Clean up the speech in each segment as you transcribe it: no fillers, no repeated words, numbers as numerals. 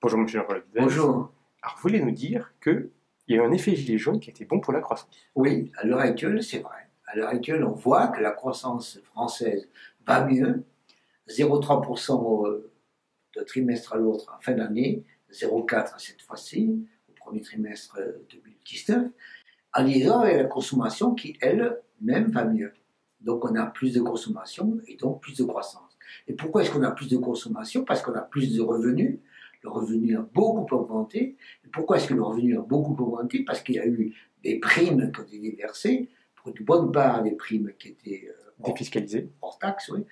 Bonjour Monsieur Jean-Paul Abdel. Bonjour. Alors vous voulez nous dire qu'il y a eu un effet gilet jaune qui a été bon pour la croissance? Oui, à l'heure actuelle, c'est vrai. À l'heure actuelle, on voit que la croissance française va mieux. 0,3% de trimestre à l'autre en fin d'année, 0,4% cette fois-ci, au premier trimestre 2019, en liaison avec la consommation qui, elle-même, va mieux. Donc on a plus de consommation et donc plus de croissance. Et pourquoi est-ce qu'on a plus de consommation? Parce qu'on a plus de revenus. Le revenu a beaucoup augmenté. Et pourquoi est-ce que le revenu a beaucoup augmenté? Parce qu'il y a eu des primes qui ont été versées, pour une bonne part des primes qui étaient Défiscalisées. hors taxe, oui.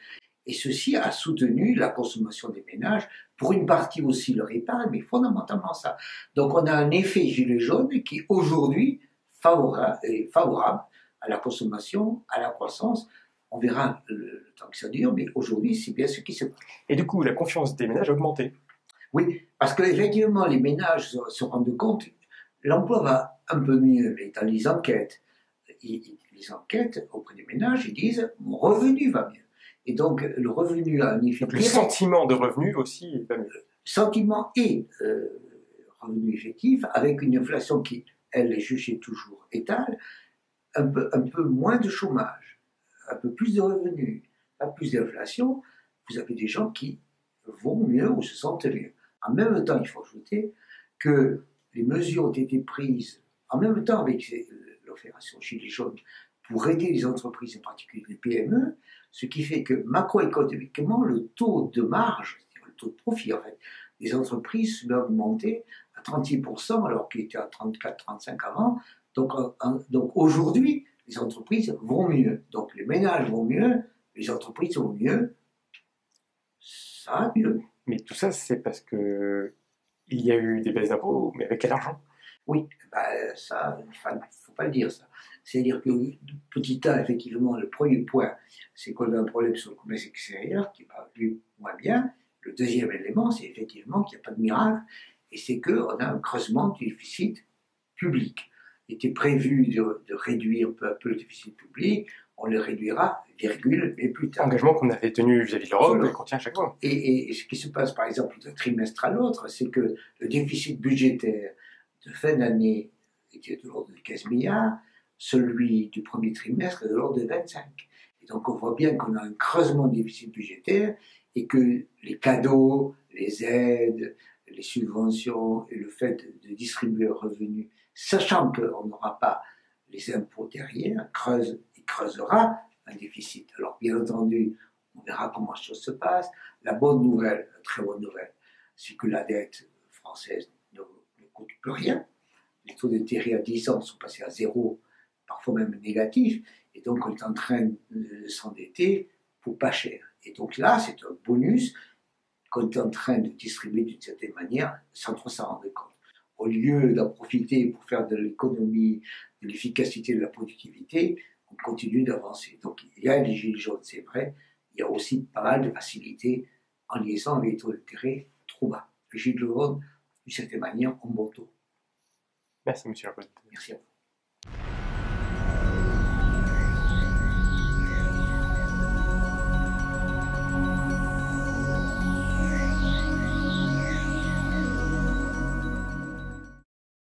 Et ceci a soutenu la consommation des ménages, pour une partie aussi leur épargne, mais fondamentalement ça. Donc on a un effet gilet jaune qui aujourd'hui est favorable à la consommation, à la croissance. On verra le temps que ça dure, mais aujourd'hui c'est bien ce qui se passe. Et du coup, la confiance des ménages a augmenté. Oui, parce qu'effectivement, les ménages se rendent compte, l'emploi va un peu mieux, mais dans les enquêtes auprès des ménages, ils disent « mon revenu va mieux ». Et donc, le revenu a un effet Donc le direct. sentiment de revenu aussi va mieux. Sentiment et revenu effectif, avec une inflation qui, elle, est jugée toujours étale, un peu moins de chômage, un peu plus de revenus, pas plus d'inflation, vous avez des gens qui vont mieux ou se sentent mieux. En même temps, il faut ajouter que les mesures ont été prises en même temps avec l'opération Gilets jaunes pour aider les entreprises, en particulier les PME, ce qui fait que macroéconomiquement, le taux de marge, c'est-à-dire le taux de profit en fait, des entreprises va augmenter à 36% alors qu'il était à 34-35% avant. Donc aujourd'hui, les entreprises vont mieux. Donc les ménages vont mieux, les entreprises vont mieux. Ça va mieux. Mais tout ça, c'est parce que il y a eu des baisses d'impôts, mais avec quel argent? Oui, ça, il ne faut pas le dire ça. C'est-à-dire que, petit a, effectivement, le premier point, c'est qu'on a un problème sur le commerce extérieur qui va moins bien. Le deuxième élément, c'est effectivement qu'il n'y a pas de miracle, et c'est qu'on a un creusement du déficit public. Il était prévu de réduire peu à peu le déficit public, on le réduira, virgule, mais plus tard. Engagement qu'on avait tenu vis-à-vis de l'Europe et qu'on tient à chaque fois. Et ce qui se passe, par exemple, d'un trimestre à l'autre, c'est que le déficit budgétaire de fin d'année était de l'ordre de 15 milliards, celui du premier trimestre est de l'ordre de 25. Et donc on voit bien qu'on a un creusement du déficit budgétaire et que les cadeaux, les aides, les subventions et le fait de distribuer le revenu, sachant qu'on n'aura pas les impôts derrière, creusera un déficit. Alors bien entendu, on verra comment les choses se passent. La bonne nouvelle, la très bonne nouvelle, c'est que la dette française ne coûte plus rien. Les taux d'intérêt à 10 ans sont passés à zéro, parfois même négatifs, et donc on est en train de s'endetter pour pas cher. Et donc là, c'est un bonus qu'on est en train de distribuer d'une certaine manière sans trop s'en rendre compte. Au lieu d'en profiter pour faire de l'économie, de l'efficacité, de la productivité, on continue d'avancer. Donc il y a les gilets jaunes, c'est vrai, il y a aussi pas mal de facilité en liaison avec les taux d'intérêt trop bas. Les gilets jaunes, d'une certaine manière, ont bon taux. Merci, Monsieur Jean-Paul. Merci à vous.